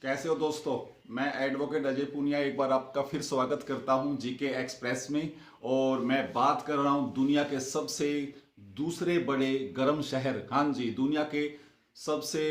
कैसे हो दोस्तों। मैं एडवोकेट अजय पुनिया एक बार आपका फिर स्वागत करता हूं जीके एक्सप्रेस में। और मैं बात कर रहा हूं दुनिया के सबसे दूसरे बड़े गर्म शहर, हाँ जी, दुनिया के सबसे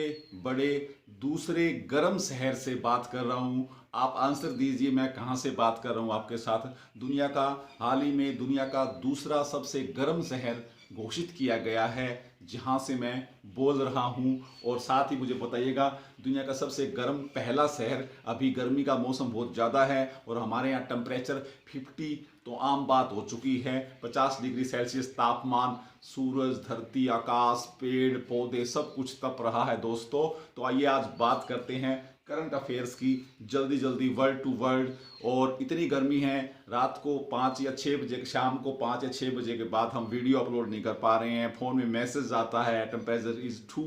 बड़े दूसरे गर्म शहर से बात कर रहा हूं। आप आंसर दीजिए मैं कहां से बात कर रहा हूं आपके साथ। दुनिया का हाल ही में दुनिया का दूसरा सबसे गर्म शहर घोषित किया गया है जहां से मैं बोल रहा हूं। और साथ ही मुझे बताइएगा दुनिया का सबसे गर्म पहला शहर। अभी गर्मी का मौसम बहुत ज़्यादा है और हमारे यहाँ टेम्परेचर 50 तो आम बात हो चुकी है। 50 डिग्री सेल्सियस तापमान, सूरज, धरती, आकाश, पेड़ पौधे सब कुछ तप रहा है दोस्तों। तो आइए आज बात करते हैं करंट अफेयर्स की, जल्दी जल्दी, वर्ल्ड टू वर्ल्ड। और इतनी गर्मी है, रात को 5 या 6 बजे, शाम को 5 या 6 बजे के बाद हम वीडियो अपलोड नहीं कर पा रहे हैं। फ़ोन में मैसेज आता है temperature is too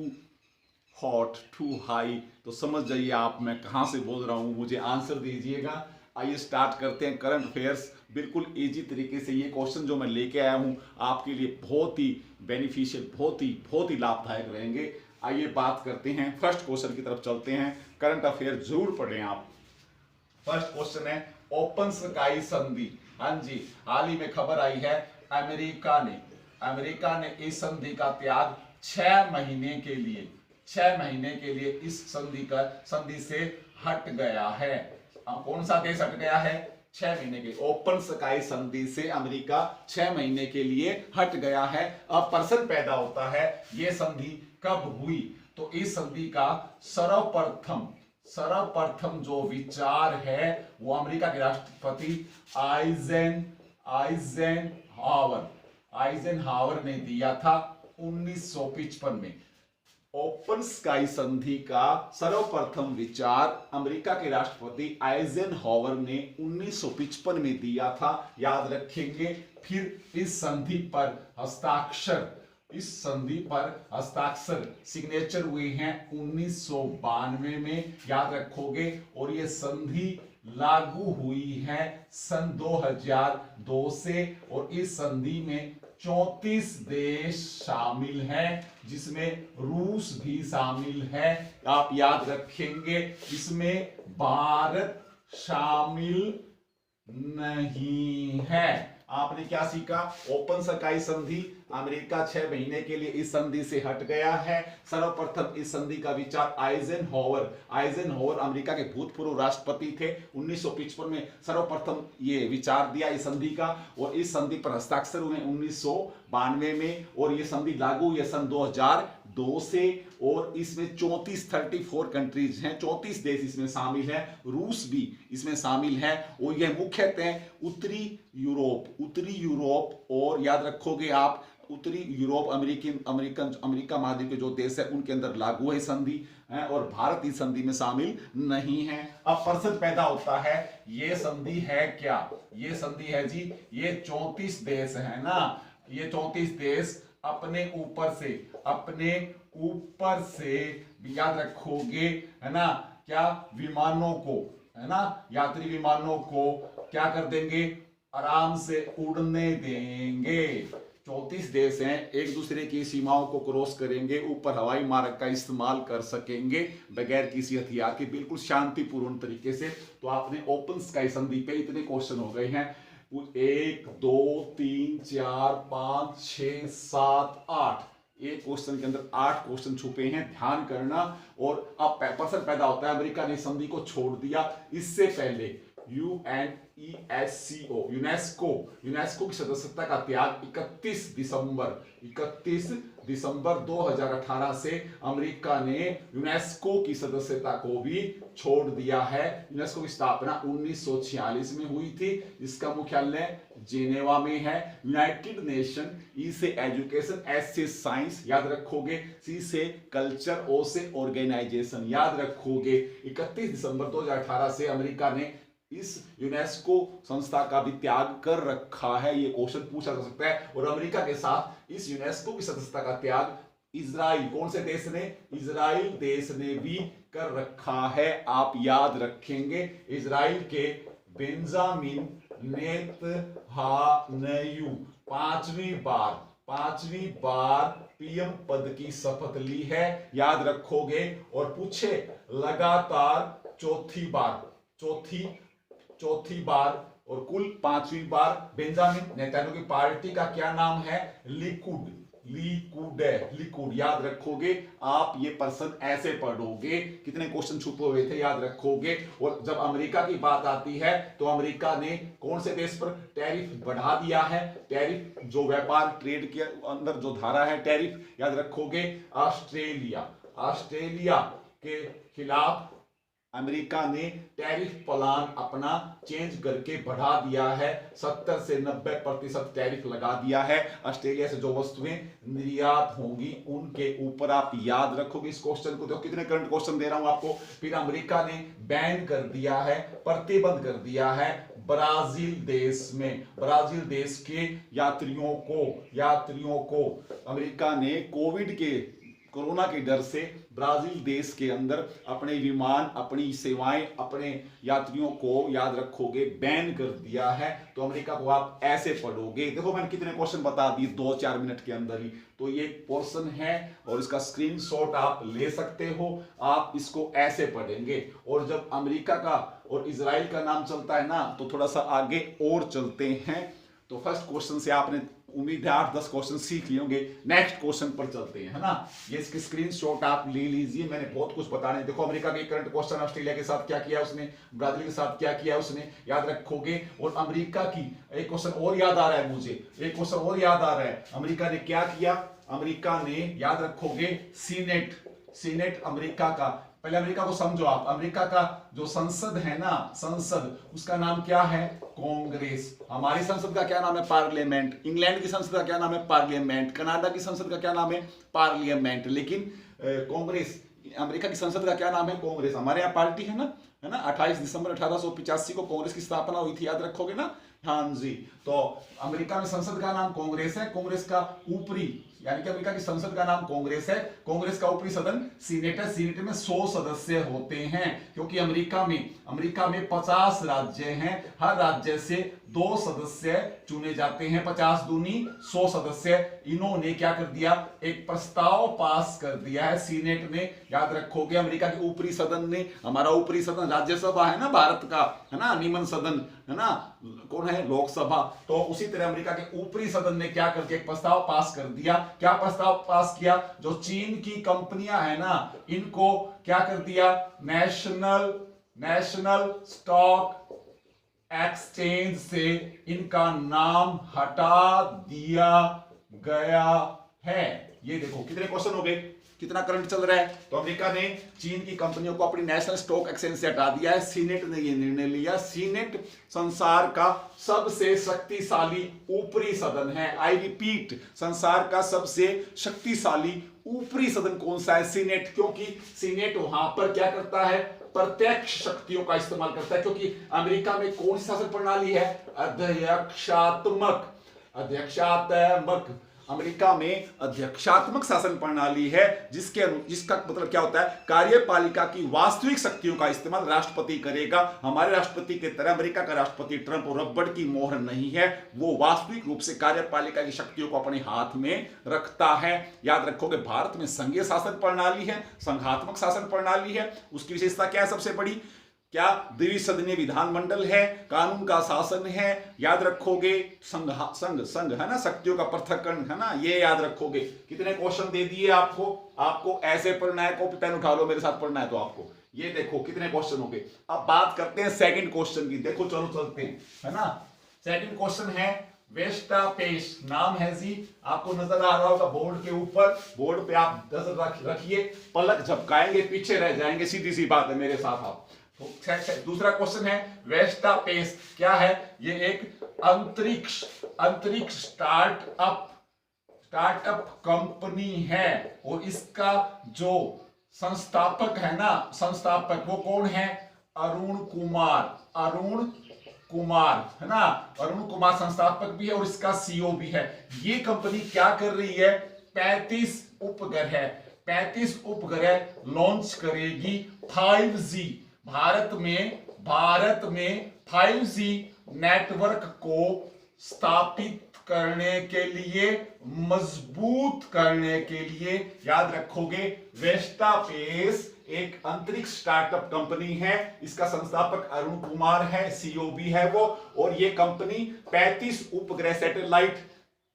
hot, too high. तो समझ जाइए आप मैं कहाँ से बोल रहा हूँ, मुझे आंसर दीजिएगा। आइए स्टार्ट करते हैं करंट अफेयर्स। बिल्कुल इजी तरीके से ये क्वेश्चन जो मैं लेके आया हूँ आपके लिए बहुत ही बेनिफिशियल, बहुत ही लाभदायक रहेंगे। आइए बात करते हैं, फर्स्ट क्वेश्चन की तरफ चलते हैं। करंट अफेयर जरूर पढ़ें आप। फर्स्ट क्वेश्चन है ओपन स्काई संधि। हाँ जी, हाल ही में खबर आई है अमेरिका ने इस संधि का त्याग 6 महीने के लिए 6 महीने के लिए इस संधि से हट गया है। कौन सा देश हट गया है? 6 महीने के ओपन स्काई संधि से अमेरिका 6 महीने के लिए हट गया है। अब प्रश्न पैदा होता है ये संधि कब हुई? तो इस संधि का सर्वप्रथम जो विचार है वो अमेरिका के राष्ट्रपति आइजनहावर ने दिया था 1955 में। ओपन स्काई संधि का सर्वप्रथम विचार अमेरिका के राष्ट्रपति आइजनहावर ने 1955 में दिया था, याद रखेंगे। फिर इस संधि पर हस्ताक्षर सिग्नेचर हुए हैं 1992 में, याद रखोगे। और ये संधि लागू हुई है सन 2002 से। और इस संधि में 34 देश शामिल हैं जिसमें रूस भी शामिल है, आप याद रखेंगे। इसमें भारत शामिल नहीं है। आपने क्या सीखा? ओपन स्काई संधि, अमेरिका 6 महीने के लिए इस संधि से हट गया है। सर्वप्रथम इस संधि का विचार आइजनहावर अमेरिका के भूतपूर्व राष्ट्रपति थे। 1955 में सर्वप्रथम ये विचार दिया इस संधि का। और इस संधि पर हस्ताक्षर हुए 1992 में। और ये संधि लागू हुई सन 2002 से। और इसमें 34 कंट्रीज हैं, 34 देश इसमें शामिल है, रूस भी इसमें शामिल है। और यह मुख्यतः उत्तरी यूरोप और याद रखोगे आप उत्तरी यूरोप, अमेरिका महाद्वीप के जो देश है उनके अंदर लागू है संधि है। और भारत इस संधि में शामिल नहीं है। अब प्रश्न पैदा होता है ये संधि है क्या? ये संधि है जी, ये 34 देश है ना। ये 34 देश अपने ऊपर से याद रखोगे है ना, क्या विमानों को, है ना, यात्री विमानों को क्या कर देंगे? आराम से उड़ने देंगे। 34 देश हैं, एक दूसरे की सीमाओं को क्रॉस करेंगे, ऊपर हवाई मार्ग का इस्तेमाल कर सकेंगे बगैर किसी हथियार के, बिल्कुल शांतिपूर्ण तरीके से। तो आपने ओपन स्काई संधि पे इतने क्वेश्चन हो गए हैं। 1 2 3 4 5 6 7 8, एक क्वेश्चन के अंदर 8 क्वेश्चन छुपे हैं, ध्यान करना। और अब प्रश्न पैदा होता है अमेरिका ने संधि को छोड़ दिया, इससे पहले यूनेस्को की सदस्यता का त्याग 31 दिसंबर 2018 से अमेरिका ने यूनेस्को की सदस्यता को भी छोड़ दिया है। यूनेस्को की स्थापना 1946 में हुई थी। इसका मुख्यालय जेनेवा में है। यूनाइटेड नेशन, ई से एजुकेशन, एस से साइंस, याद रखोगे। सी से कल्चर, ओ से ऑर्गेनाइजेशन, याद रखोगे। 31 दिसंबर 2018 से अमेरिका ने इस यूनेस्को संस्था का भी त्याग कर रखा है। ये क्वेश्चन पूछा जा सकता है। और अमेरिका के साथ इस यूनेस्को की सदस्यता का त्याग इजराइल, कौन से देश ने? इजराइल देश ने भी कर रखा है, आप याद रखेंगे। इजराइल के बेंजामिन नेतन्याहू पांचवी बार पीएम पद की शपथ ली है, याद रखोगे। और पूछे लगातार चौथी बार और कुल 5वीं बार। बेंजामिन नेतान्याहू की पार्टी का क्या नाम है? लिकुड। याद रखोगे आप, ये पर्सन ऐसे पढ़ोगे। कितने क्वेश्चन छुपे हुए थे याद रखोगे। और जब अमेरिका की बात आती है तो अमेरिका ने कौन से देश पर टैरिफ बढ़ा दिया है? टैरिफ जो व्यापार ट्रेड के अंदर जो धारा है टैरिफ, याद रखोगे ऑस्ट्रेलिया के खिलाफ अमेरिका ने टैरिफ प्लान अपना चेंज करके बढ़ा दिया है। 70 से 90% टैरिफ लगा दिया है। ऑस्ट्रेलिया से जो वस्तुएं निर्यात होंगी उनके ऊपर। आप याद रखोगे इस क्वेश्चन को। देखो कितने करंट क्वेश्चन दे रहा हूं आपको। फिर अमेरिका ने बैन कर दिया है, प्रतिबंध कर दिया है ब्राजील देश के यात्रियों को अमेरिका ने कोरोना के डर से ब्राजील देश के अंदर अपने विमान, अपनी सेवाएं, अपने यात्रियों को याद रखोगे बैन कर दिया है। तो अमेरिका को आप ऐसे पढ़ोगे। देखो मैंने कितने क्वेश्चन बता दिए 2-4 मिनट के अंदर ही। तो ये पोर्शन है और इसका स्क्रीनशॉट आप ले सकते हो। आप इसको ऐसे पढ़ेंगे। और जब अमेरिका का और इजराइल का नाम चलता है ना तो थोड़ा सा आगे और चलते हैं। तो फर्स्ट क्वेश्चन से आपने उम्मीद है 8-10 क्वेश्चन सीख लिए होंगे। नेक्स्ट क्वेश्चन पर चलते हैं, है ना। ये इसके स्क्रीनशॉट आप ले लीजिए। मैंने बहुत कुछ बताने। देखो अमेरिका के करंट क्वेश्चन, ऑस्ट्रेलिया के साथ क्या किया उसने, ब्राजील के साथ क्या किया उसने, याद रखोगे। और अमेरिका की एक क्वेश्चन और याद आ रहा है मुझे, अमेरिका ने क्या किया? अमेरिका ने, याद रखोगे, सीनेट अमेरिका का, पहले अमेरिका को समझो आप। अमेरिका का जो संसद है ना, संसद, उसका नाम क्या है? कांग्रेस। हमारी संसद का क्या नाम है? पार्लियामेंट। इंग्लैंड की संसद का क्या नाम है? पार्लियामेंट। कनाडा की संसद का क्या नाम है? पार्लियामेंट। लेकिन कांग्रेस, अमेरिका की संसद का क्या नाम है? कांग्रेस। हमारे यहाँ पार्टी है ना 28 दिसंबर 1885 को कांग्रेस की स्थापना हुई थी, याद रखोगे ना। हाँ जी। तो अमेरिका में संसद का नाम कांग्रेस है। कांग्रेस का ऊपरी, यानी कि अमेरिका की संसद का नाम कांग्रेस है। कांग्रेस का ऊपरी सदन सीनेट है। सीनेट में 100 सदस्य होते हैं, क्योंकि अमेरिका में 50 राज्य हैं। हर राज्य से 2 सदस्य चुने जाते हैं। 50 दूनी 100 सदस्य। इन्होंने क्या कर दिया? एक प्रस्ताव पास कर दिया है सीनेट ने, याद रखोगे। अमेरिका के ऊपरी सदन ने, हमारा ऊपरी सदन राज्यसभा है ना भारत का, है ना, निम्न सदन है ना, कौन है? लोकसभा। तो उसी तरह अमेरिका के ऊपरी सदन ने क्या करके एक प्रस्ताव पास कर दिया। क्या प्रस्ताव पास किया? जो चीन की कंपनियां है ना, इनको क्या कर दिया? नेशनल स्टॉक एक्सचेंज से इनका नाम हटा दिया गया है। ये देखो कितने क्वेश्चन हो गए, कितना करंट चल रहा है। तो अमेरिका ने चीन की कंपनियों को अपनी नेशनल स्टॉक एक्सचेंज से हटा दिया है। सीनेट ने यह निर्णय लिया। सीनेट संसार का सबसे शक्तिशाली ऊपरी सदन है। आई रिपीट, संसार का सबसे शक्तिशाली ऊपरी सदन कौन सा है? सीनेट। क्योंकि सीनेट वहां पर क्या करता है? प्रत्यक्ष शक्तियों का इस्तेमाल करता है। क्योंकि अमेरिका में कौन सी शासन प्रणाली है? अध्यक्षात्मक। अमेरिका में अध्यक्षात्मक शासन प्रणाली है, जिसका मतलब क्या होता है? कार्यपालिका की वास्तविक शक्तियों का इस्तेमाल राष्ट्रपति करेगा। हमारे राष्ट्रपति की तरह अमेरिका का राष्ट्रपति ट्रंप रबड़ की मोहर नहीं है। वो वास्तविक रूप से कार्यपालिका की शक्तियों को अपने हाथ में रखता है। याद रखोगे भारत में संघीय शासन प्रणाली है, संघात्मक शासन प्रणाली है। उसकी विशेषता क्या है? सबसे बड़ी क्या? द्विसदनीय विधानमंडल है, कानून का शासन है। याद रखोगे संघ है ना, शक्तियों का पृथक्करण है ना, ये याद रखोगे। कितने क्वेश्चन दे दिए आपको ऐसे पढ़ना है। कॉपी पेन उठा लो, मेरे साथ पढ़ना है तो आपको। ये देखो कितने क्वेश्चन हो गए। अब बात करते हैं सेकंड क्वेश्चन की। देखो चलो चलते हैं, है ना। सेकंड क्वेश्चन है वेस्टा पेस, नाम है जी, आपको नजर आ रहा होगा बोर्ड के ऊपर। बोर्ड पे आप नजर रखिए, पलक झपकाएंगे पीछे रह जाएंगे, सीधी सी बात है मेरे साथ आप। दूसरा क्वेश्चन है वेस्टा पेस क्या है? ये एक अंतरिक्ष स्टार्टअप कंपनी है। और इसका जो संस्थापक है ना, वो कौन है? अरुण कुमार है ना। अरुण कुमार संस्थापक भी है और इसका सीईओ भी है। ये कंपनी क्या कर रही है? 35 उपग्रह लॉन्च करेगी। 5G भारत में 5G नेटवर्क को स्थापित करने के लिए, मजबूत करने के लिए, याद रखोगे वेस्टा पेस एक अंतरिक्ष स्टार्टअप कंपनी है। इसका संस्थापक अरुण कुमार है, सीईओ भी है वो। और ये कंपनी 35 उपग्रह सैटेलाइट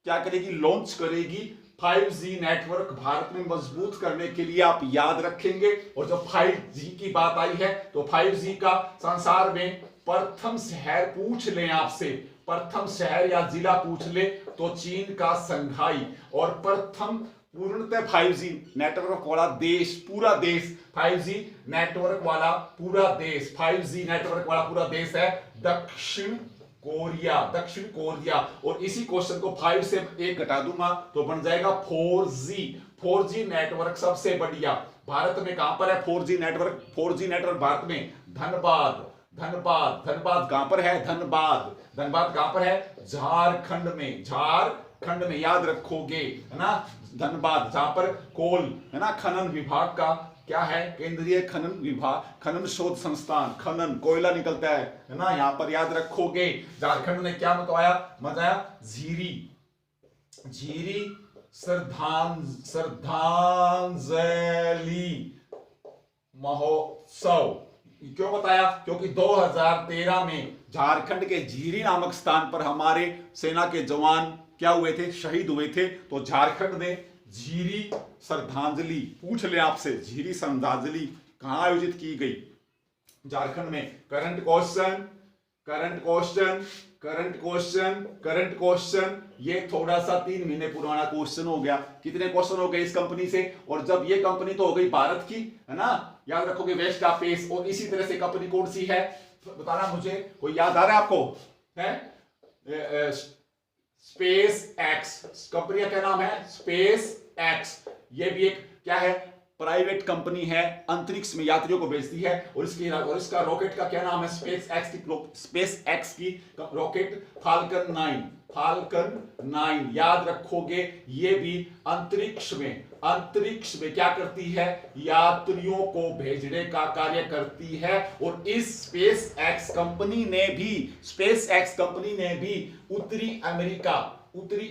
क्या करेगी, लॉन्च करेगी। 5G नेटवर्क भारत में मजबूत करने के लिए आप याद रखेंगे। और जब 5G की बात आई है तो 5G का संसार में प्रथम शहर पूछ लें आपसे, प्रथम शहर या जिला पूछ ले तो चीन का संघाई। और प्रथम पूर्णतः 5G नेटवर्क वाला देश, पूरा देश 5G नेटवर्क वाला पूरा देश, 5G नेटवर्क वाला पूरा देश है दक्षिण कोरिया, दक्षिण कोरिया। और इसी क्वेश्चन को 5 से 1 घटा दूंगा तो बन जाएगा 4G। 4G नेटवर्क सबसे बढ़िया भारत में कहां पर है 4G network? 4G network Bharat में धनबाद, धनबाद, धनबाद कहां पर है? धनबाद, धनबाद कहां पर है? झारखंड में, झारखंड में, याद रखोगे है ना। धनबाद जहां पर कोल है ना, खनन विभाग का क्या है, केंद्रीय खनन विभाग, खनन शोध संस्थान, खनन कोयला निकलता है ना, यहां पर याद रखोगे। झारखंड में क्या मजा आया? झीरी, झीरी श्रद्धांजलि महोत्सव। क्यों बताया? क्योंकि 2013 में झारखंड के झीरी नामक स्थान पर हमारे सेना के जवान क्या हुए थे, शहीद हुए थे। तो झारखंड में झीरी श्रद्धांजलि, पूछ ले आपसे झीरी श्रद्धांजलि कहां आयोजित की गई? झारखंड में। Current question, current question, current question, current question. ये थोड़ा सा 3 महीने पुराना क्वेश्चन हो गया। कितने क्वेश्चन हो गए इस कंपनी से? और जब ये कंपनी तो हो गई भारत की है ना, याद रखोगे वेस्ट ऑफिस। और इसी तरह से कंपनी कौन सी है बताना मुझे, कोई याद आ रहा है आपको? है स्पेस एक्स, कंपनी का क्या नाम है? Space x. ये भी एक क्या है, प्राइवेट कंपनी है, अंतरिक्ष में यात्रियों को भेजती है। और इसका रॉकेट का क्या नाम है? स्पेस एक्स की रॉकेट फाल्कन 9, फाल्कन 9 याद रखोगे। ये भी अंतरिक्ष में क्या करती है? यात्रियों को भेजने का कार्य करती है। और इस स्पेस एक्स कंपनी ने भी उत्तरी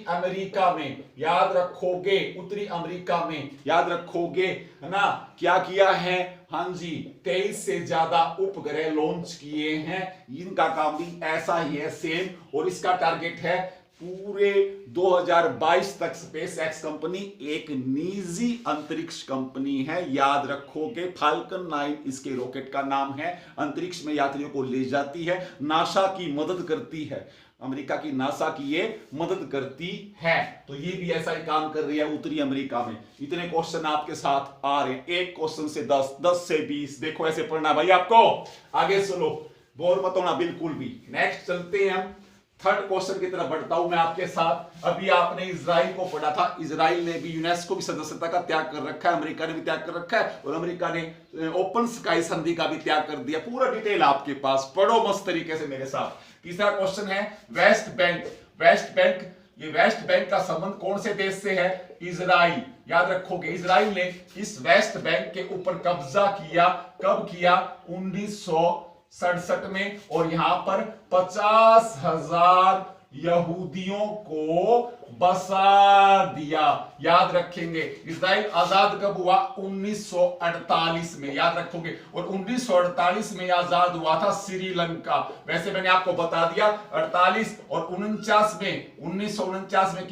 अमेरिका में याद रखोगे, उत्तरी अमेरिका में याद रखोगे है ना, क्या किया है? हाँ जी, 23 से ज्यादा उपग्रह लॉन्च किए हैं। इनका काम भी ऐसा ही है, सेम। और इसका टारगेट है पूरे 2022 तक। स्पेस एक्स कंपनी एक निजी अंतरिक्ष कंपनी है, याद रखोगे। फाल्कन 9 इसके रॉकेट का नाम है। अंतरिक्ष में यात्रियों को ले जाती है, नासा की मदद करती है, अमेरिका की नासा की ये मदद करती है। तो ये भी ऐसा ही काम कर रही है उत्तरी अमेरिका में। इतने क्वेश्चन आपके साथ आ रहे हैं, एक क्वेश्चन से 10, 10 से 20। देखो ऐसे पढ़ना भाई आपको। आगे सुनो, बोर मत होना बिल्कुल भी। नेक्स्ट चलते हैं हम, थर्ड क्वेश्चन की तरफ बढ़ता हूं मैं आपके साथ। अभी आपने इजराइल को पढ़ा था। इजराइल ने भी यूनेस्को की सदस्यता का त्याग कर रखा है, अमेरिका ने भी त्याग कर रखा है। और अमेरिका ने ओपन स्काई संधि का भी त्याग कर दिया। पूरा डिटेल आपके पास, पढ़ो मस्त तरीके से मेरे साथ। तीसरा क्वेश्चन है वेस्ट बैंक। वेस्ट बैंक, ये वेस्ट बैंक का संबंध कौन से देश से है? इजराइल। याद रखोगे, इजराइल ने इस वेस्ट बैंक के ऊपर कब्जा किया। कब किया? 1967 में। और यहां पर 50,000 यहूदियों को बसा दिया। याद रखेंगे, इजराइल आजाद कब हुआ? 1948 में, याद रखोगे। और 1948 में आजाद हुआ था श्रीलंका। वैसे मैंने आपको बता दिया 48 और 49 में, 1949 में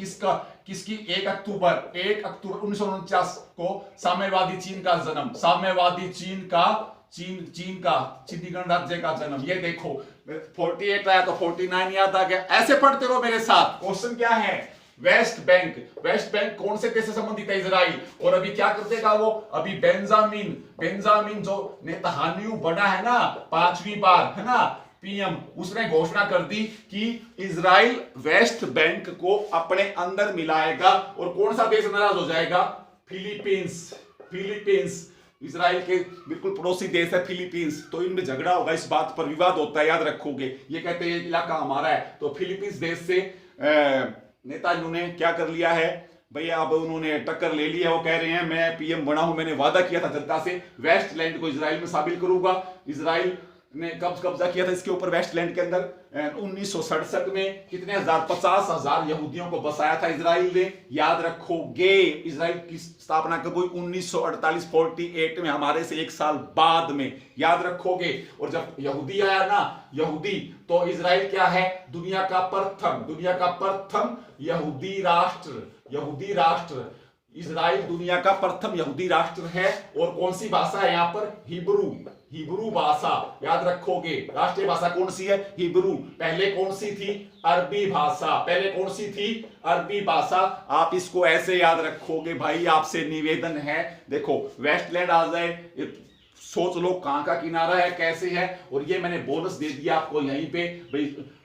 किसकी 1 अक्टूबर 1949 को साम्यवादी चीन का जन्म, साम्यवादी चीन का चीनी गणराज्य का जन्म। ये देखो 48 आया तो 49 याद आ गया। ऐसे पढ़ते रहो मेरे साथ। क्वेश्चन क्या है? West Bank. वेस्ट बैंक कौन से देश से संबंधित है? इजराइल। और अभी क्या कर देगा वो? अभी बेंजामिन जो नेतन्याहू बना है ना 5वीं बार है ना पीएम, उसने घोषणा कर दी कि इजराइल वेस्ट बैंक को अपने अंदर मिलाएगा। और कौन सा देश नाराज हो जाएगा? फिलीपींस। इजराइल के बिल्कुल पड़ोसी देश है फिलीपींस। तो इनमें झगड़ा होगा, इस बात पर विवाद होता है, याद रखोगे। ये कहते हैं इलाका हमारा है। तो फिलीपींस देश से नेताजी ने क्या कर लिया है भैया, अब उन्होंने टक्कर ले ली है। वो कह रहे हैं मैं पीएम बना हूं, मैंने वादा किया था जनता से वेस्ट लैंड को इजराइल में शामिल करूंगा। इजराइल ने कब कब्जा किया था इसके ऊपर वेस्टलैंड के अंदर? 1967 में कितने हजार, 50,000 यहूदियों को बसाया था इजराइल ने। याद रखोगे इजराइल की स्थापना कब हुई? 1948 48 में, हमारे से एक साल बाद में। याद रखोगे। और जब यहूदी आया ना, यहूदी, तो इजराइल क्या है? दुनिया का प्रथम यहूदी राष्ट्र। यहूदी राष्ट्र इजराइल दुनिया का प्रथम यहूदी राष्ट्र है। और कौन सी भाषा है यहाँ पर? हिब्रू भाषा। याद रखोगे राष्ट्रीय भाषा कौन सी है? हिब्रू। पहले कौन सी थी? अरबी भाषा। पहले कौन सी थी? अरबी भाषा। आप इसको ऐसे याद रखोगे भाई। आपसे निवेदन है, देखो वेस्टलैंड आ जाए, सोच लो कहां का किनारा है, कैसे है। और ये मैंने बोनस दे दिया आपको यहीं पे भाई।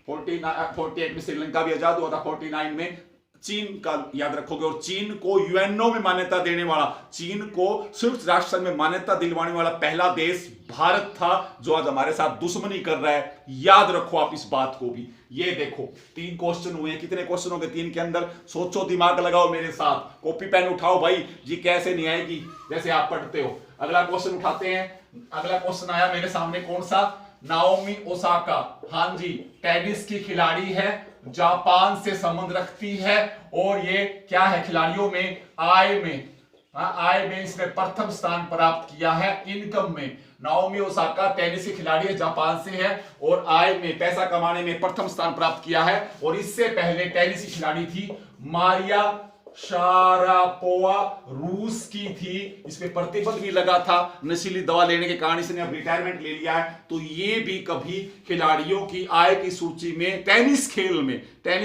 48 में श्रीलंका भी आजाद हुआ था, 49 में चीन का याद रखोगे। और चीन को यूएनओ में मान्यता देने वाला, चीन को संयुक्त राष्ट्र संघ में मान्यता दिलवाने वाला पहला देश भारत था, जो आज हमारे साथ दुश्मनी कर रहा है। याद रखो आप इस बात को भी। ये देखो 3 क्वेश्चन हुए हैं। कितने क्वेश्चन हो गए? 3 के अंदर। सोचो, दिमाग लगाओ मेरे साथ, कॉपी पेन उठाओ भाई जी। कैसे नहीं आएगी जैसे आप पढ़ते हो। अगला क्वेश्चन उठाते हैं। अगला क्वेश्चन आया मेरे सामने, कौन सा? नाओमी ओसाका, हाँ जी, टेनिस की खिलाड़ी है, जापान से संबंध रखती है। और ये क्या है? खिलाड़ियों में आय में इसने प्रथम स्थान प्राप्त किया है। इनकम में नाओमी ओसाका टेनिस की खिलाड़ी है, जापान से है, और आय में, पैसा कमाने में प्रथम स्थान प्राप्त किया है। और इससे पहले टेनिस की खिलाड़ी थी मारिया शारापोवा, रूस की थी। इस पे प्रतिबंध भी लगा था नशीली दवा लेने के कारण, इसने अब रिटायरमेंट ले लिया है। तो ये भी कभी खिलाड़ियों की आय की सूची में टेनिस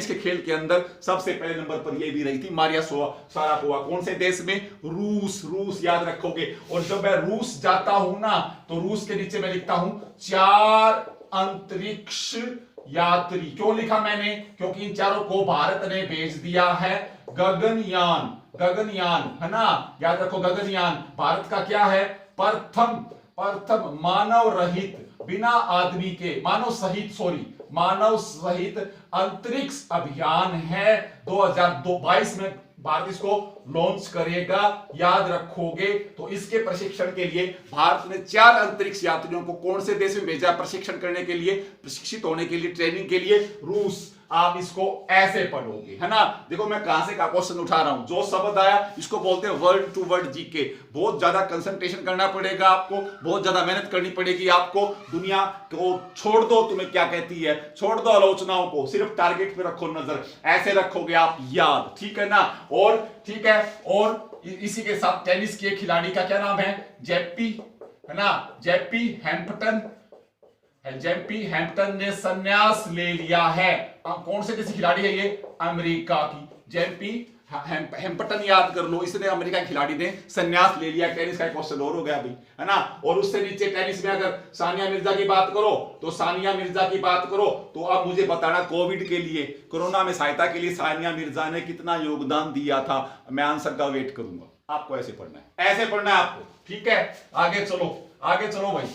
के खेल के अंदर सबसे पहले नंबर पर ये भी रही थी मारिया शारापोवा। कौन से देश में? रूस। याद रखोगे। और जब मैं रूस जाता हूं ना, तो रूस के नीचे मैं लिखता हूं 4 अंतरिक्ष यात्री। क्यों लिखा मैंने? क्योंकि इन चारों को भारत ने भेज दिया है। गगनयान है ना, याद रखो। गगनयान भारत का क्या है? प्रथम मानव रहित, बिना आदमी के, मानव सहित अंतरिक्ष अभियान है। 2022 में भारत इसको लॉन्च करेगा। याद रखोगे। तो इसके प्रशिक्षण के लिए भारत ने 4 अंतरिक्ष यात्रियों को कौन से देश में भेजा? प्रशिक्षण करने के लिए, प्रशिक्षित होने के लिए, ट्रेनिंग के लिए? रूस। आप इसको ऐसे पढ़ोगे, है ना। देखो मैं कहां से का क्वेश्चन उठा रहा हूं। जो शब्द आया इसको बोलते हैं वर्ड टू वर्ड जीके। बहुत ज्यादा कंसंट्रेशन करना पड़ेगा आपको, बहुत ज्यादा मेहनत करनी पड़ेगी आपको। दुनिया को छोड़ दो, तुम्हें क्या कहती है, छोड़ दो आलोचनाओं को, सिर्फ टारगेट पे रखो नजर। ऐसे रखोगे आप याद, ठीक है ना। और ठीक है, और इसी के साथ टेनिस के खिलाड़ी का क्या नाम है? जेपी, है ना, जेपी हैम्पटन ने संन्यास ले लिया है। कौन से देश खिलाड़ी है ये? अमेरिका की। जेपी हैम्पटन याद कर लो, इसने अमेरिका के खिलाड़ी ने संन्यास ले लिया। टेनिस का क्वेश्चन और हो गया अभी, है ना। और उससे नीचे टेनिस में अगर सानिया मिर्जा की बात करो, तो अब मुझे बताना कोविड के लिए, कोरोना में सहायता के लिए सानिया मिर्जा ने कितना योगदान दिया था। मैं आंसर का वेट करूंगा। आपको ऐसे पढ़ना है, आपको, ठीक है। आगे चलो भाई।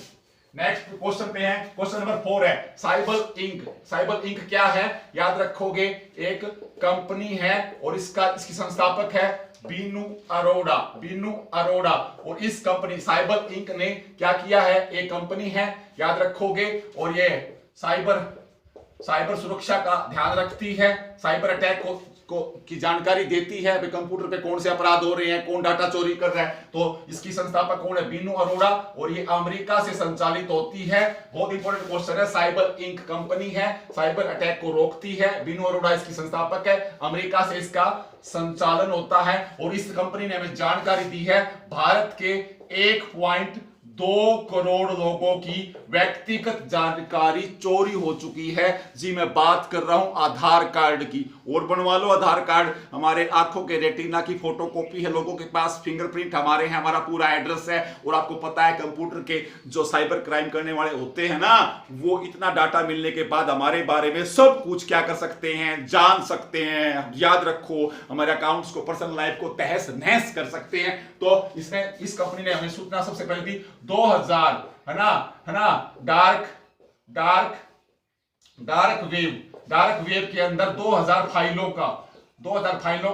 नेक्स्ट क्वेश्चन पे है, क्वेश्चन नंबर 4 है साइबल इंक क्या है? याद रखोगे एक कंपनी है और इसकी संस्थापक है बीनू अरोड़ा। और इस कंपनी साइबल इंक ने क्या किया है? एक कंपनी है, याद रखोगे। और ये साइबर सुरक्षा का ध्यान रखती है, साइबर अटैक की जानकारी देती है, कंप्यूटर पे कौन से अपराध हो रहे हैं, कौन डाटा चोरी कर रहा है। तो इसकी संस्थापक कौन है? बीनू अरोड़ा। और ये अमेरिका से संचालित होती है। बहुत इंपॉर्टेंट क्वेश्चन है। साइबर इंक कंपनी है, साइबर अटैक को रोकती है। बीनू अरोड़ा इसकी संस्थापक है, अमेरिका से इसका संचालन होता है। और इस कंपनी ने हमें जानकारी दी है भारत के 1.2 करोड़ लोगों की व्यक्तिगत जानकारी चोरी हो चुकी है। जी मैं बात कर रहा हूं आधार कार्ड की। और बनवा लो आधार कार्ड, हमारे आंखों के रेटिना की फोटोकॉपी है, लोगों के पास फिंगरप्रिंट हमारे हैं, हमारा पूरा एड्रेस है। और आपको पता है कंप्यूटर के जो साइबर क्राइम करने वाले होते हैं ना, वो इतना डाटा मिलने के बाद हमारे बारे में सब कुछ क्या कर सकते हैं, जान सकते हैं। याद रखो, हमारे अकाउंट्स को, पर्सनल लाइफ को तहस नहस कर सकते हैं। तो इस कंपनी ने हमें सूचना सबसे पहले दी 2000, है ना, डार्क वेब के अंदर 2000 फाइलों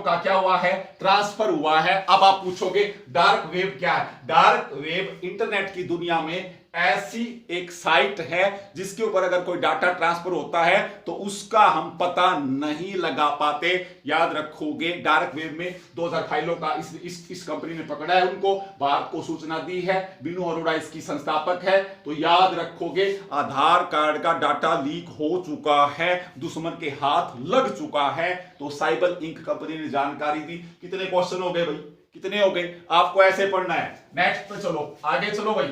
का क्या हुआ है? ट्रांसफर हुआ है। अब आप पूछोगे डार्क वेब क्या है? डार्क वेब इंटरनेट की दुनिया में ऐसी एक साइट है जिसके ऊपर अगर कोई डाटा ट्रांसफर होता है तो उसका हम पता नहीं लगा पाते। याद रखोगे, डार्क वेब में 2000 फाइलों का इस कंपनी ने पकड़ा है, उनको भारत को सूचना दी है। बिनू अरोड़ा इसकी संस्थापक है। तो याद रखोगे, आधार कार्ड का डाटा लीक हो चुका है, दुश्मन के हाथ लग चुका है। तो साइबर इंक कंपनी ने जानकारी दी। कितने क्वेश्चन हो गए भाई, कितने हो गए? आपको ऐसे पढ़ना है। नेक्स्ट पे चलो, आगे चलो भाई।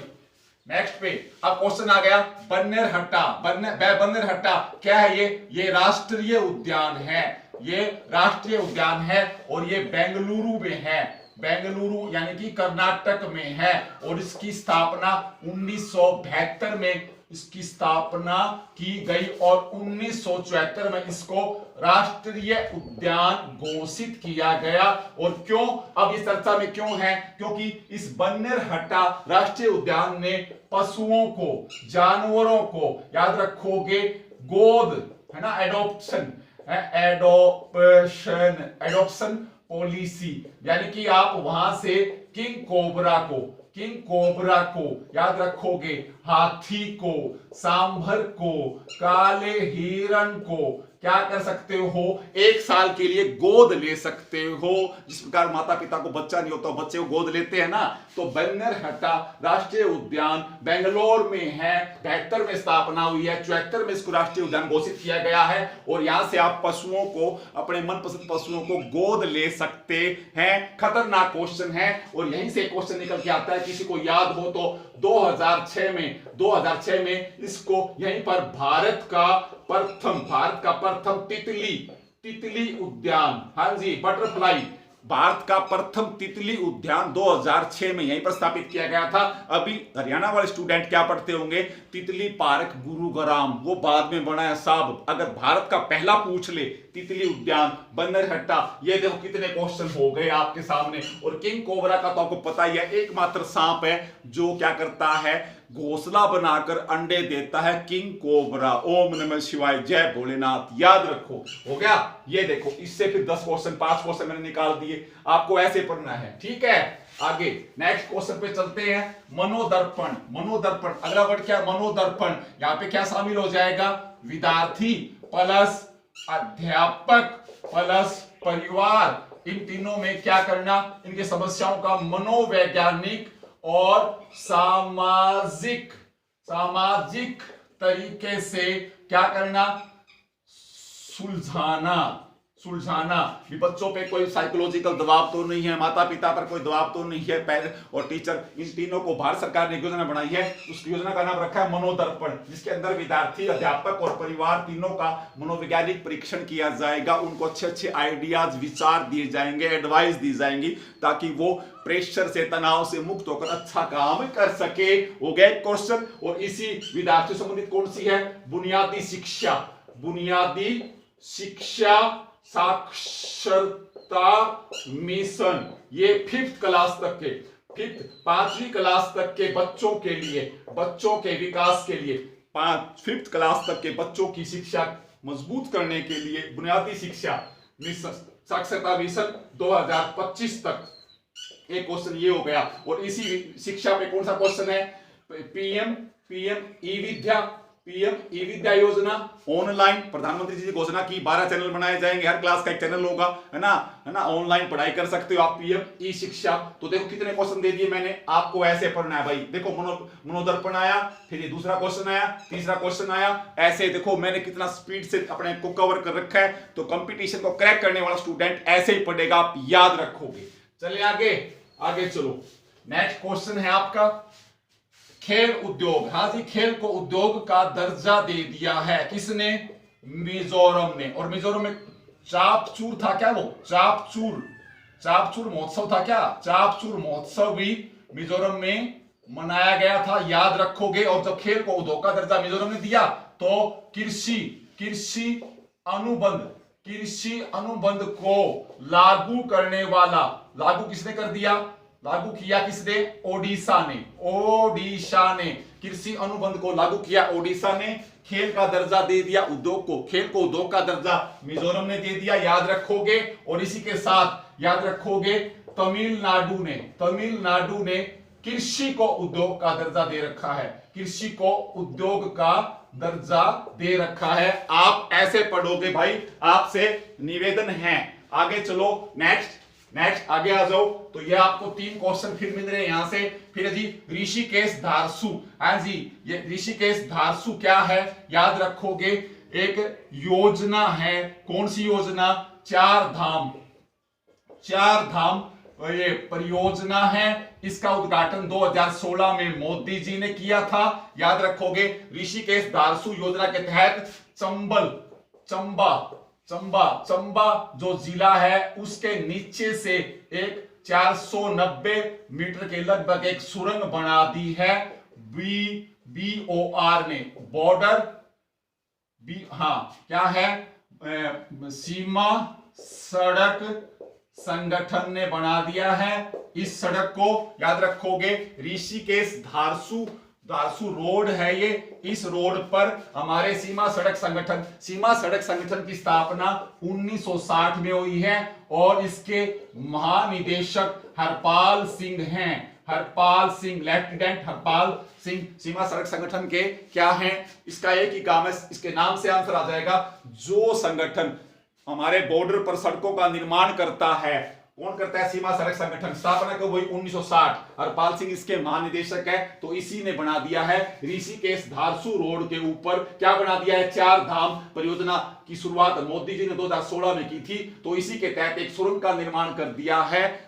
नेक्स्ट पे अब क्वेश्चन आ गया, बन्नेरहट्टा। बन्नेरहट्टा क्या है? ये राष्ट्रीय उद्यान है। ये राष्ट्रीय उद्यान है और ये बेंगलुरु में है। बेंगलुरु यानी कि कर्नाटक में है। और इसकी स्थापना 1972 में इसकी स्थापना की गई और 1974 में इसको राष्ट्रीय उद्यान घोषित किया गया। और क्यों अब इस चर्चा में क्यों है? क्योंकि इस बन्नेरहट्टा राष्ट्रीय उद्यान ने पशुओं को, जानवरों को, याद रखोगे, गोद है ना, एडॉप्शन पॉलिसी, यानी कि आप वहां से किंग कोबरा को याद रखोगे, हाथी को, सांभर को, काले हिरण को क्या कर सकते हो? 1 साल के लिए गोद ले सकते हो। जिस प्रकार माता पिता को बच्चा नहीं होता, बच्चे को गोद लेते हैं ना। तो बन्नेरहट्टा राष्ट्रीय उद्यान बेंगलोर में है। 72 में स्थापना हुई है, 74 में इसको राष्ट्रीय उद्यान घोषित किया गया है। और यहां से आप पशुओं को, अपने मनपसंद पशुओं को गोद ले सकते हैं। खतरनाक क्वेश्चन है और यहीं से क्वेश्चन निकल के आता है, किसी को याद हो तो 2006 में इसको यहीं पर भारत का प्रथम तितली उद्यान, हाँ जी, बटरफ्लाई, भारत का प्रथम तितली उद्यान 2006 में यहीं पर स्थापित किया गया था। अभी हरियाणा वाले स्टूडेंट क्या पढ़ते होंगे? तितली पार्क गुरुग्राम, वो बाद में बना है साहब। अगर भारत का पहला पूछ ले, तितली उद्यान बन्नेरहट्टा। ये देखो कितने क्वेश्चन हो गए आपके सामने। और किंग कोबरा का तो आपको पता ही है, एकमात्र सांप है जो क्या करता है, घोंसला बनाकर अंडे देता है, किंग कोबरा। ओम नमः शिवाय, जय भोलेनाथ। याद रखो, हो गया। ये देखो, इससे फिर 10 क्वेश्चन, 5 क्वेश्चन मैंने निकाल दिए। आपको ऐसे पढ़ना है, ठीक है। आगे नेक्स्ट क्वेश्चन पे चलते हैं। मनोदर्पण, अगला वर्ड क्या? मनोदर्पण। यहां पे क्या शामिल हो जाएगा? विद्यार्थी प्लस अध्यापक प्लस परिवार। इन तीनों में क्या करना? इनकी समस्याओं का मनोवैज्ञानिक और सामाजिक तरीके से क्या करना? सुलझाना। भी बच्चों पे कोई साइकोलॉजिकल दबाव तो नहीं है, माता पिता पर कोई दबाव तो नहीं है, पेरेंट्स और टीचर, इन तीनों को भारत सरकार ने योजना बनाई है। उस योजना का नाम रखा है मनोदर्पण, जिसके अंदर विद्यार्थी, अध्यापक और परिवार तीनों का मनोवैज्ञानिक परीक्षण किया जाएगा। उनको अच्छे आइडियाज, विचार दिए जाएंगे, एडवाइस दी जाएंगी, ताकि वो प्रेशर से, तनाव से मुक्त होकर अच्छा काम कर सके। हो गया क्वेश्चन। और इसी विद्यार्थी संबंधित कौन सी है? बुनियादी शिक्षा साक्षरता मिशन। ये 5th क्लास तक के, 5वीं क्लास तक के बच्चों के लिए, बच्चों के विकास के लिए, 5th क्लास तक के बच्चों की शिक्षा मजबूत करने के लिए बुनियादी शिक्षा मिशन, साक्षरता मिशन 2025 तक। एक क्वेश्चन ये हो गया। और इसी शिक्षा में कौन सा क्वेश्चन है? पीएम ई विद्या योजना ऑनलाइन, प्रधानमंत्री जी ने घोषणा की 12 चैनल बनाए जाएंगे, हर क्लास का एक चैनल होगा, है ना, ऑनलाइन पढ़ाई कर सकते हो आप। पीएम ई शिक्षा। तो देखो कितने क्वेश्चन दे दिए मैंने, आपको ऐसे पढ़ना है भाई। देखो मनोदर्पण आया, फिर ये दूसरा क्वेश्चन आया, तीसरा क्वेश्चन आया, ऐसे देखो मैंने कितना स्पीड से अपने को कवर कर रखा है। तो कंपटीशन को क्रैक करने वाला स्टूडेंट ऐसे ही पढ़ेगा, आप याद रखोगे। चलिए आगे चलो। नेक्स्ट क्वेश्चन है आपका, खेल उद्योग। हाँ जी, खेल को उद्योग का दर्जा दे दिया है किसने? मिजोरम ने। और मिजोरम में चापचूर था क्या? वो चापचूर महोत्सव था क्या? चापचूर महोत्सव भी मिजोरम में मनाया गया था, याद रखोगे। और जब खेल को उद्योग का दर्जा मिजोरम ने दिया तो कृषि अनुबंध को लागू करने वाला, लागू किसने कर दिया? लागू किया किसने? ओडिशा ने कृषि अनुबंध को लागू किया ओडिशा ने। खेल का दर्जा दे दिया उद्योग को, खेल को उद्योग का दर्जा मिजोरम ने दे दिया, याद रखोगे। और इसी के साथ याद रखोगे तमिलनाडु ने कृषि को उद्योग का दर्जा दे रखा है, कृषि को उद्योग का दर्जा दे रखा है। आप ऐसे पढ़ोगे भाई, आपसे निवेदन है। आगे चलो, नेक्स्ट आगे आ जाओ। तो ये आपको 3 क्वेश्चन फिर मिल रहे हैं यहां से। फिर जी ऋषिकेश धारसू, हाँ जी, ये ऋषिकेश धारसू क्या है, याद रखोगे एक योजना है। कौन सी योजना? 4 धाम ये परियोजना है। इसका उद्घाटन 2016 में मोदी जी ने किया था, याद रखोगे। ऋषिकेश धारसू योजना के तहत चंबा जो जिला है उसके नीचे से एक 490 मीटर के लगभग एक सुरंग बना दी है BOR ने, बॉर्डर क्या है, सीमा सड़क संगठन ने बना दिया है। इस सड़क को याद रखोगे, ऋषिकेश धारसू रोड है ये। इस रोड पर हमारे सीमा सड़क संगठन की स्थापना 1960 में हुई है और इसके महानिदेशक हरपाल सिंह हैं। लेफ्टिनेंट हरपाल सिंह सीमा सड़क संगठन के क्या हैं? इसका एक ही काम है, इसके नाम से आंसर आ जाएगा। जो संगठन हमारे बॉर्डर पर सड़कों का निर्माण करता है, कौन करता है? सीमा सड़क संगठन। स्थापना कब हुई? 1960। हरपाल सिंह इसके महानिदेशक है। तो इसी ने बना दिया है ऋषिकेश धारसू रोड के ऊपर क्या बना दिया है? 4 धाम परियोजना की शुरुआत मोदी जी ने 2016 में की थी। तो इसी के तहत एक सुरंग का निर्माण कर दिया है।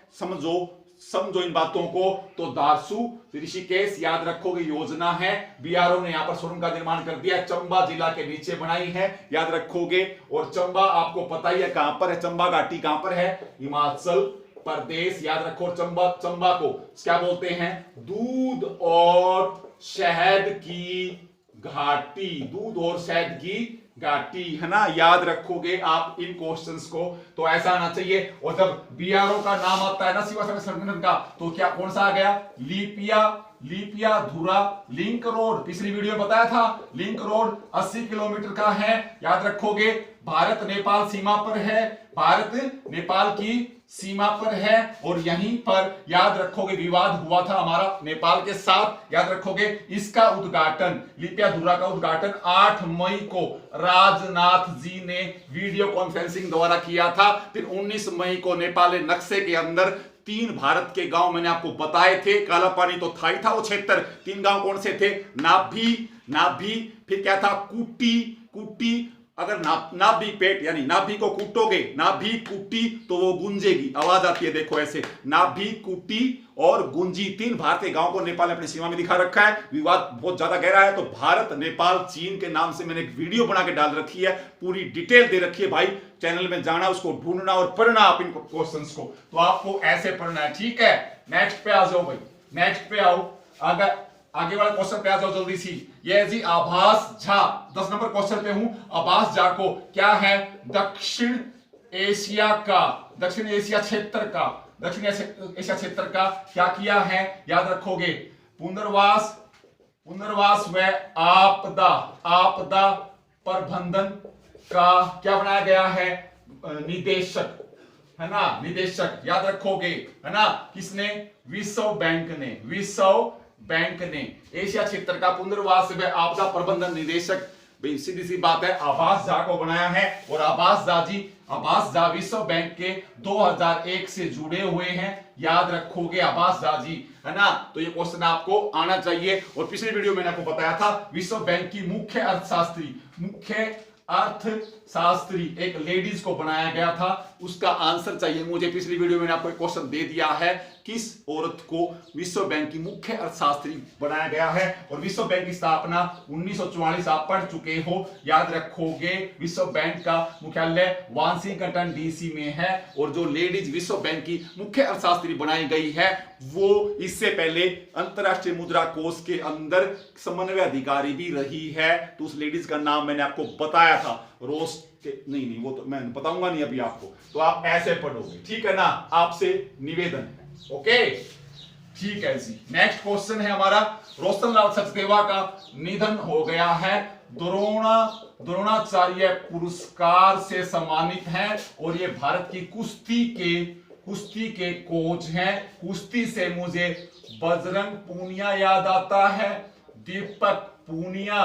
समझो इन बातों को। तो धारसू ऋषिकेश याद रखोगे योजना है। बीआरओ ने यहां पर सुरंग का निर्माण कर दिया, चंबा जिला के नीचे बनाई है, याद रखोगे। और चंबा आपको पता ही है कहां पर है, चंबा घाटी कहां पर है? हिमाचल प्रदेश, याद रखो। चंबा को क्या बोलते हैं? दूध और शहद की घाटी, है ना, याद रखोगे आप इन क्वेश्चंस को। तो ऐसा आना चाहिए। और जब बीआरओ का नाम आता है ना सीमा सड़क संगठन का, तो क्या कौन सा आ गया? लीपिया धुरा लिंक रोड। पिछली वीडियो में बताया था, लिंक रोड 80 किलोमीटर का है, याद रखोगे। भारत नेपाल सीमा पर है, भारत नेपाल की सीमा पर है। और यहीं पर याद रखोगे विवाद हुआ था हमारा नेपाल के साथ, याद रखोगे। इसका उद्घाटन, लिपिया धुरा का उद्घाटन 8 मई को राजनाथ जी ने वीडियो कॉन्फ्रेंसिंग द्वारा किया था। फिर 19 मई को नेपाल ने नक्शे के अंदर 3 भारत के गांव मैंने आपको बताए थे। काला पानी तो था ही था वो क्षेत्र। 3 गांव कौन से थे? नाभी, फिर क्या था? कुटी। अगर नाभि पेट यानी नाभि को कूटोगे, नाभि कुटी, तो वो गूंजेगी, आवाज आती है, देखो ऐसे, नाभि कुटी और गुंजी। 3 भारतीय गांव को नेपाल ने अपनी सीमा में दिखा रखा है। विवाद बहुत ज्यादा गहरा है, तो भारत नेपाल चीन के नाम से मैंने एक वीडियो बना के डाल रखी है, पूरी डिटेल दे रखी है भाई। चैनल में जाना, उसको ढूंढना और पढ़ना आप इन क्वेश्चंस को। तो आपको ऐसे पढ़ना है, ठीक है। नेक्स्ट पे आ जाओ भाई, नेक्स्ट पे आओ। अगर आगे वाले क्वेश्चन पे आ जाओ जल्दी सी। ये जी आभास झा, 10 नंबर क्वेश्चन पे हूं। आभास झा को क्या है? दक्षिण एशिया क्षेत्र का क्या किया है? याद रखोगे। पुनर्वास व आपदा प्रबंधन का क्या बनाया गया है? निदेशक, है ना, निदेशक, याद रखोगे, है ना। किसने? विश्व बैंक ने एशिया क्षेत्र का पुनर्वास व आपदा प्रबंधन निदेशक, सीधी सी बात है, आभास झा को बनाया है। और आभास झा विश्व बैंक के 2001 से जुड़े हुए हैं, याद रखोगे आभास झा जी, है ना। तो ये क्वेश्चन आपको आना चाहिए। और पिछले वीडियो में मैंने आपको बताया था विश्व बैंक की मुख्य अर्थशास्त्री एक लेडीज को बनाया गया था, उसका आंसर चाहिए मुझे। पिछली वीडियो में मैंने आपको एक क्वेश्चन दे दिया है, किस औरत को विश्व बैंक की मुख्य अर्थशास्त्री बनाया गया है। और विश्व बैंक की स्थापना 1944 आप पढ़ चुके हो, याद रखोगे। विश्व बैंक का मुख्यालय वाशिंगटन डीसी में है। और जो लेडीज विश्व बैंक की मुख्य अर्थशास्त्री बनाई गई है, वो इससे पहले अंतरराष्ट्रीय मुद्रा कोष के अंदर समन्वय अधिकारी भी रही है। तो उस लेडीज का नाम मैंने आपको बताया था, नहीं, वो तो मैं बताऊंगा नहीं अभी आपको। तो आप ऐसे पढ़ोगे, ठीक है ना, आपसे निवेदन है। ओके, ठीक है जी। नेक्स्ट क्वेश्चन है हमारा, रोशन लाल सचदेवा का निधन हो गया है, द्रोणाचार्य पुरस्कार से सम्मानित है। और ये भारत की कुश्ती के कोच हैं। कुश्ती से मुझे बजरंग पूनिया याद आता है, दीपक पूनिया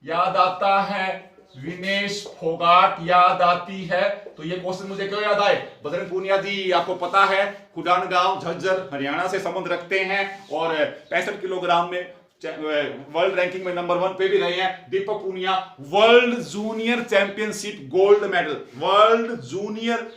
याद आता है, विनेश फोगाट याद आती है। तो ये क्वेश्चन मुझे क्यों याद आए? बजरंग पूनिया जी आपको पता है कुडान गांव झज्जर हरियाणा से संबंध रखते हैं और 65 किलोग्राम में वर्ल्ड रैंकिंग में नंबर 1 पे भी रहे हैं। Deepak Punia world junior championship gold medal, world junior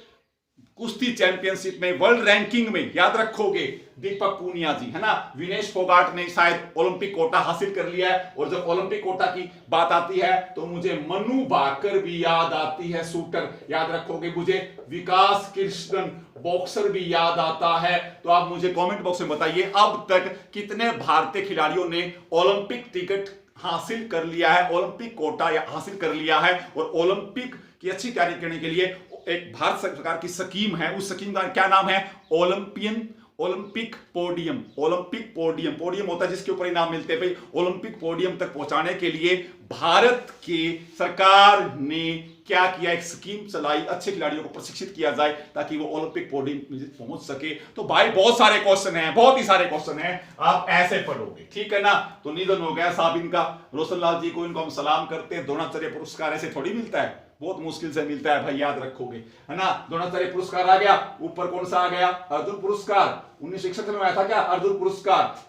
कुश्ती चैंपियनशिप में वर्ल्ड रैंकिंग में, याद रखोगे दीपक पूनिया जी, है ना। विनेश फोगाट ने शायद ओलंपिक कोटा हासिल कर लिया है और जब ओलंपिक कोटा की बात आती है तो मुझे मनु भाकर भी याद आती है, शूटर, याद रखोगे। मुझे विकास कृष्णन बॉक्सर भी याद आता है। तो आप मुझे कमेंट बॉक्स में बताइए अब तक कितने भारतीय खिलाड़ियों ने ओलंपिक टिकट हासिल कर लिया है, ओलंपिक कोटा हासिल कर लिया है। और ओलंपिक की अच्छी तैयारी करने के लिए एक भारत सरकार की स्कीम है, उस स्कीम का क्या नाम है? Olympic podium. Olympic podium, podium होता है जिसके ऊपर इनाम मिलते हैं भाई। ओलंपिक पोडियम तक पहुंचाने के लिए भारत की सरकार ने क्या किया? एक स्कीम चलाई, अच्छे खिलाड़ियों को प्रशिक्षित किया जाए ताकि वो ओलंपिक पोडियम पहुंच सके। तो भाई बहुत सारे क्वेश्चन हैं, बहुत ही सारे क्वेश्चन हैं, आप ऐसे पढ़ोगे, ठीक है ना। तो निधन हो गया साहब इनका, रोशनलाल जी को, इनको हम सलाम करते हैं। द्रोणाचार्य पुरस्कार ऐसे थोड़ी मिलता है, बहुत मुश्किल से मिलता है भाई, याद रखोगे, है ना। द्रोणाचार्य पुरस्कार आ गया, ऊपर कौन सा आ गया? अर्जुन पुरस्कार 1961 में आया था क्या? अर्जुन पुरस्कार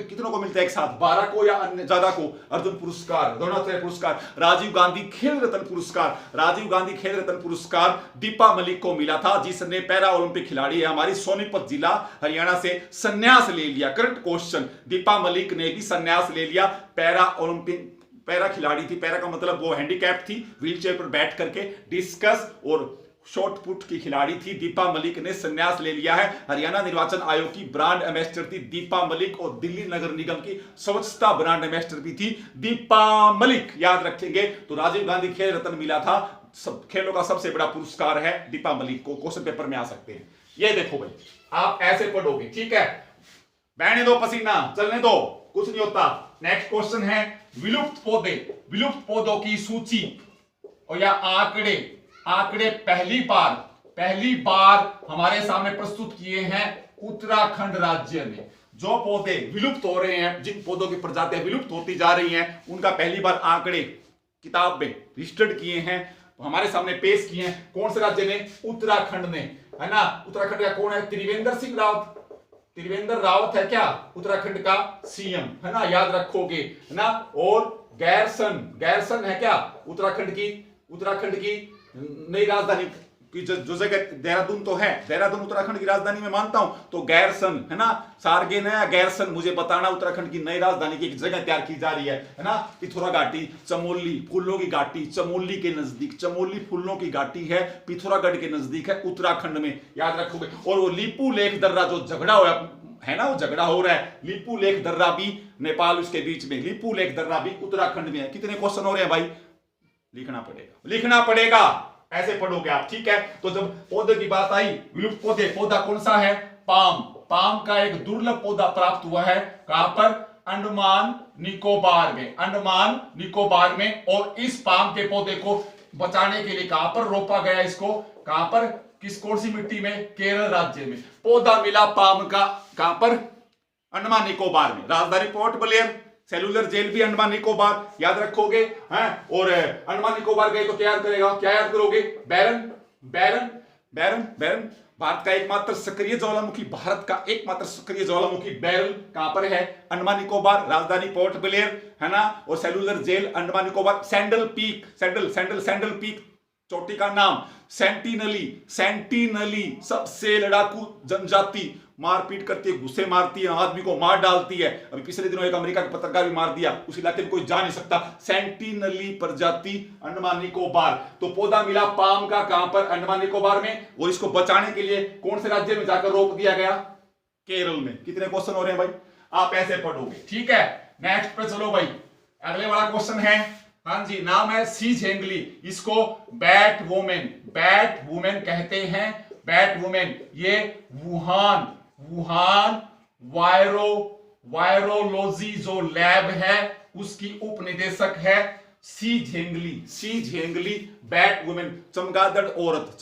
कितनों को मिलता है एक साथ? 12 को या अन्य ज्यादा को? अर्जुन पुरस्कार, द्रोणाचार्य पुरस्कार। राजीव गांधी खेल रत्न पुरस्कार, राजीव गांधी खेल रत्न पुरस्कार दीपा मलिक को मिला था, जिसने पैरा ओलंपिक खिलाड़ी है हमारी, सोनीपत जिला हरियाणा से संन्यास ले लिया। करंट क्वेश्चन, दीपा मलिक ने भी संन्यास ले लिया। पैरा खिलाड़ी थी, पैरा का मतलब वो हैंडीकैप थी, व्हीलचेयर पर बैठ करके डिस्कस और शॉट पुट की खिलाड़ी थी। दीपा मलिक ने संन्यास ले लिया है। हरियाणा निर्वाचन आयोग की ब्रांड एम्बेसडर थी दीपा मलिक और दिल्ली नगर निगम की स्वच्छता ब्रांड एम्बेसडर भी थी दीपा मलिक, याद रखेंगे। तो राजीव गांधी खेल रत्न मिला था, सब खेलों का सबसे बड़ा पुरस्कार है दीपा मलिक को, क्वेश्चन पेपर में आ सकते हैं। ये देखो भाई, आप ऐसे पढ़ोगे, ठीक है। बहने दो पसीना, चलने दो, कुछ नहीं होता। नेक्स्ट क्वेश्चन है विलुप्त पौधे, विलुप्त पौधों की सूची और या आंकड़े पहली बार हमारे सामने प्रस्तुत किए हैं उत्तराखंड राज्य ने। जो पौधे विलुप्त हो रहे हैं, जिन पौधों की प्रजातियां विलुप्त होती जा रही हैं, उनका पहली बार आंकड़े किताब में रजिस्टर्ड किए हैं, हमारे सामने पेश किए हैं। कौन से राज्य ने? उत्तराखंड ने, है ना। उत्तराखंड का कौन है? त्रिवेंद्र सिंह रावत, त्रिवेंद्र रावत है क्या उत्तराखंड का सीएम, है ना, याद रखोगे, है ना। और गैरसन है क्या उत्तराखंड की नई राजधानी की जो जगह? देहरादून तो है, देहरादून उत्तराखंड की राजधानी में मानता हूं, तो गैरसन, है ना। सारगेन या गैरसन, मुझे बताना उत्तराखंड की नई राजधानी की एक जगह तैयार की जा रही है ना। पिथौरा घाटी, चमोली फूलों की घाटी, चमोली के नजदीक, चमोली फूलों की घाटी है, पिथौरागढ़ के नजदीक है उत्तराखंड में, याद रखोगे। और वो लिपू लेख दर्रा जो झगड़ा हुआ है ना, वो झगड़ा हो रहा है, लिपू लेख दर्रा भी नेपाल उसके बीच में, लिपू लेख दर्रा भी उत्तराखंड में है। कितने क्वेश्चन हो रहे हैं भाई? लिखना पड़ेगा, ऐसे पढ़ोगे आप, ठीक है। तो जब पौधे की बात आई, विलुप्त पौधा कौन सा है? पाम का एक दुर्लभ पौधा प्राप्त हुआ है, कहां पर? अंडमान निकोबार में। और इस पाम के पौधे को बचाने के लिए कहां पर रोपा गया? इसको कहां पर, कौन सी मिट्टी में? केरल राज्य में। पौधा मिला पाम का कहां पर? अंडमान निकोबार में। राजधानी पोर्ट ब्लेयर, सेलुलर जेल भी अंडमान निकोबार, याद रखोगे, हैं। और अंडमान निकोबार गए तो क्या याद करोगे? बैरन, भारत का एकमात्र सक्रिय ज्वालामुखी बैरन कहां पर है? अंडमान निकोबार। राजधानी पोर्ट ब्लेयर, है ना। और Cellular Jail Andaman Nicobar. Saddle Peak चोटी का नाम सेंटिनली, सबसे लड़ाकू जनजाति, मारपीट करती है, गुस्से मारती है, आदमी को मार डालती है। अभी पिछले दिनों एक अमेरिका के पत्रकार भी मार दिया, उस इलाके में कोई जा नहीं सकता। सेंटिनली प्रजाति अंडमान निकोबार। तो पौधा मिला पाम का कहां पर? अंडमान निकोबार में। और इसको बचाने के लिए कौन से राज्य में जाकर रोक दिया गया? केरल में। कितने क्वेश्चन हो रहे हैं भाई? आप ऐसे पढ़ोगे, ठीक है। नेक्स्ट पे चलो भाई, अगले वाला क्वेश्चन है, हाँ जी, नाम है सी झेंगली। इसको बैट वुमेन कहते हैं, बैट वुमेन। ये वुहान वायरोलॉजी जो लैब है उसकी उपनिदेशक है सी झेंगली बैट वुमेन, चमगादड़ औरत,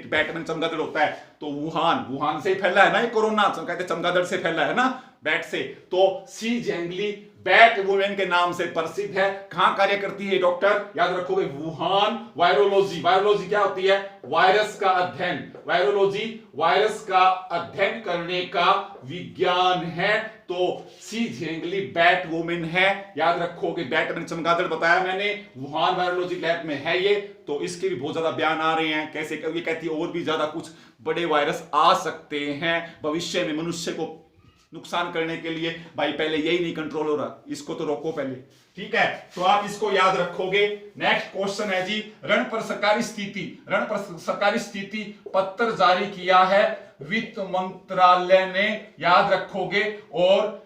बैटमैन चमगादड़ होता है, तो वुहान से ही फैला है ना ये कोरोना, कहते हैं चमगादड़ से फैला है ना, बैट से, तो सी झेंगली बैट वुमेन के नाम से प्रसिद्ध है। कहां कार्य करती है डॉक्टर, याद रखोगे, वुहान। वायरोलॉजी क्या होती है, वायरस का अध्ययन, वायरोलॉजी वायरस का अध्ययन करने का विज्ञान है। तो सी झेंगली बैट वुमेन है, याद रखोगे। बैटमैन चमगादड़ बताया मैंने, वुहान वायरोलॉजी लैब में है ये, तो इसके भी बहुत ज्यादा बयान आ रहे हैं, कैसे ये कहती है और भी ज्यादा कुछ बड़े वायरस आ सकते हैं भविष्य में मनुष्य को नुकसान करने के लिए। भाई पहले यही नहीं कंट्रोल हो रहा, इसको तो रोको पहले, ठीक है, तो आप इसको याद रखोगे। नेक्स्ट क्वेश्चन है जी, ऋण पर सरकारी स्थिति पत्र जारी किया है वित्त मंत्रालय ने, याद रखोगे। और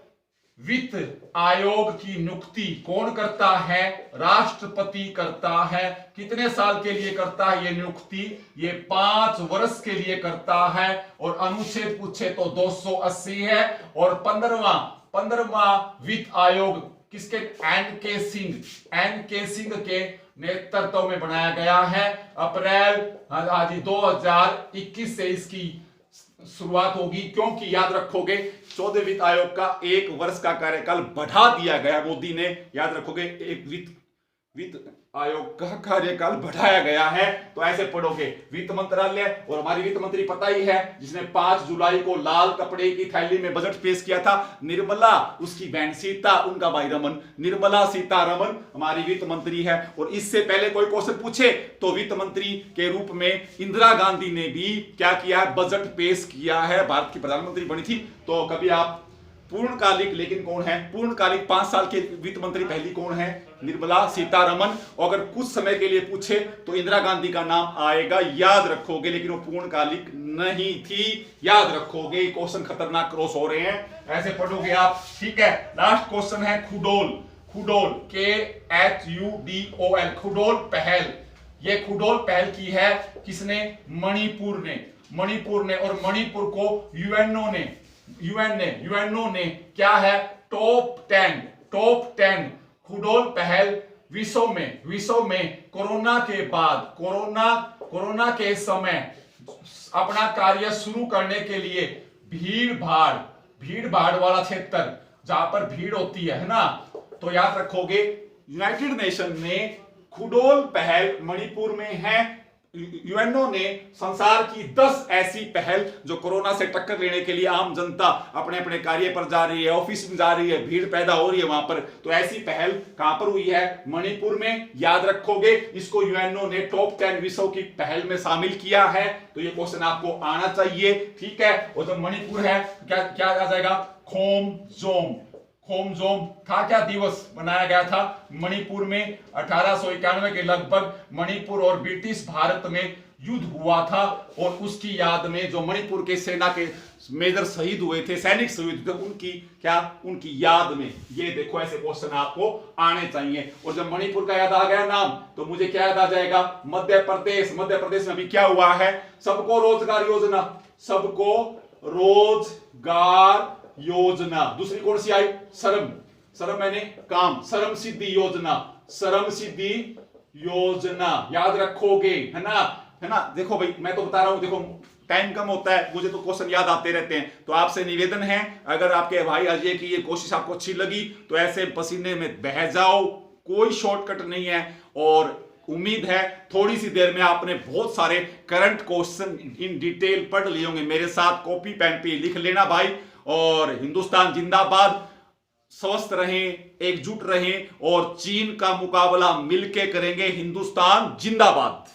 वित्त आयोग की नियुक्ति कौन करता है, राष्ट्रपति करता है। कितने साल के लिए करता है ये नियुक्ति, ये 5 वर्ष के लिए करता है। और अनुच्छेद पूछे तो 280 है। और 15वां वित्त आयोग किसके, एन के सिंह के नेतृत्व में बनाया गया है। अप्रैल 2021 से इसकी शुरुआत होगी, क्योंकि याद रखोगे 14वें वित्त आयोग का 1 वर्ष का कार्यकाल बढ़ा दिया गया मोदी ने, याद रखोगे, एक वित्त आयोग का कार्यकाल बढ़ाया गया है। तो ऐसे पढ़ोगे, वित्त मंत्रालय, और हमारी वित्त मंत्री पता ही है जिसने 5 जुलाई को लाल कपड़े की थैली में बजट पेश किया था, निर्मला, उसकी बहन सीता, उनका भाई रमन, निर्मला सीतारमन हमारी वित्त मंत्री है। और इससे पहले कोई क्वेश्चन पूछे तो वित्त मंत्री के रूप में इंदिरा गांधी ने भी क्या किया है, बजट पेश किया है, भारत की प्रधानमंत्री बनी थी। तो कभी आप पूर्णकालिक, लेकिन कौन है पूर्णकालिक 5 साल के वित्त मंत्री, पहली कौन है, निर्मला सीतारमन। अगर कुछ समय के लिए पूछे तो इंदिरा गांधी का नाम आएगा, याद रखोगे, लेकिन वो पूर्णकालिक नहीं थी, याद रखोगे। क्वेश्चन खतरनाक क्रॉस हो रहे हैं, ऐसे पढ़ोगे आप, ठीक है। लास्ट क्वेश्चन है खुडोल, KHUDOL, खुडोल पहल। ये खुडोल पहल की है किसने, मणिपुर ने। और मणिपुर को यूएनओ ने क्या है, टॉप 10 खुडोल पहल विश्व में कोरोना के बाद, कोरोना के समय अपना कार्य शुरू करने के लिए भीड़ भाड़ वाला क्षेत्र जहां पर भीड़ होती है ना, तो याद रखोगे यूनाइटेड नेशन ने खुडोल पहल मणिपुर में है। यूएनओ ने संसार की 10 ऐसी पहल जो कोरोना से टक्कर लेने के लिए आम जनता अपने अपने कार्य पर जा रही है, ऑफिस में जा रही है, भीड़ पैदा हो रही है वहां पर, तो ऐसी पहल कहां पर हुई है, मणिपुर में, याद रखोगे। इसको यूएनओ ने टॉप 10 विश्व की पहल में शामिल किया है, तो ये क्वेश्चन आपको आना चाहिए, ठीक है। और जब मणिपुर है क्या आ जाएगा, खोमजोम था क्या दिवस मनाया गया था मणिपुर में 1891 के लगभग। मणिपुर और ब्रिटिश भारत में युद्ध हुआ था, और उसकी याद में जो मणिपुर के सेना के मेजर शहीद हुए थे, सैनिक शहीद थे, उनकी याद में। ये देखो, ऐसे क्वेश्चन आपको आने चाहिए। और जब मणिपुर का याद आ गया नाम, तो मुझे क्या याद आ जाएगा, मध्य प्रदेश में अभी क्या हुआ है, सबको रोजगार योजना। दूसरी कौन सी आई, श्रम मैंने काम, श्रम सिद्धि योजना, याद रखोगे, है ना। देखो भाई, मैं तो बता रहा हूं, देखो टाइम कम होता है, मुझे तो क्वेश्चन याद आते रहते हैं, तो आपसे निवेदन है, अगर आपके भाई अजय की ये कोशिश आपको अच्छी लगी तो ऐसे पसीने में बह जाओ, कोई शॉर्टकट नहीं है। और उम्मीद है थोड़ी सी देर में आपने बहुत सारे करंट क्वेश्चन इन डिटेल पढ़ लिए होंगे, मेरे साथ कॉपी पेन पे लिख लेना भाई। और हिंदुस्तान जिंदाबाद, स्वस्थ रहें, एकजुट रहें, और चीन का मुकाबला मिलके करेंगे। हिंदुस्तान जिंदाबाद।